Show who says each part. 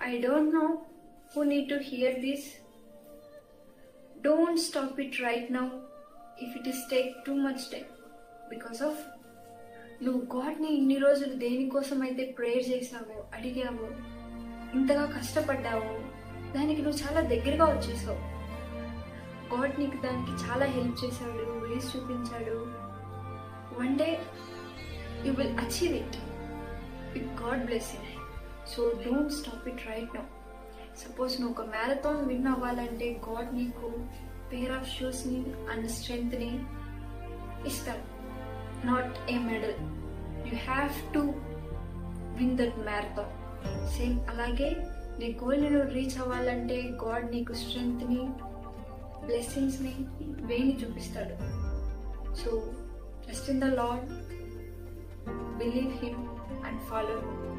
Speaker 1: I don't know who need to hear this. Don't stop it right now if it is take too much time. Because of నువ్వు గాడ్ని ఇన్ని రోజులు దేనికోసం అయితే prayer చేసావో, అడిగావో, ఇంతగా కష్టపడ్డావో, దానికి నువ్వు చాలా దగ్గరగా వచ్చేసావు. గాడ్ నీకు దానికి చాలా హెల్ప్ చేశాడు, వేస్ చూపించాడు. One day you will achieve it with God blessing. So don't stop it right now. Suppose నువ్వు ఒక మ్యారథాన్ విన్ అవ్వాలంటే గాడ్ నీకు పేర్ ఆఫ్ షూస్ని అండ్ స్ట్రెంగ్త్ని ఇస్తాడు, not a medal. You have to win that marathon. Same అలాగే నీ గోల్ని నువ్వు reach అవ్వాలంటే God నీకు స్ట్రెంగ్త్ని, బ్లెస్సింగ్స్ని, వేని చూపిస్తాడు. So trust in the lord, believe him and follow him.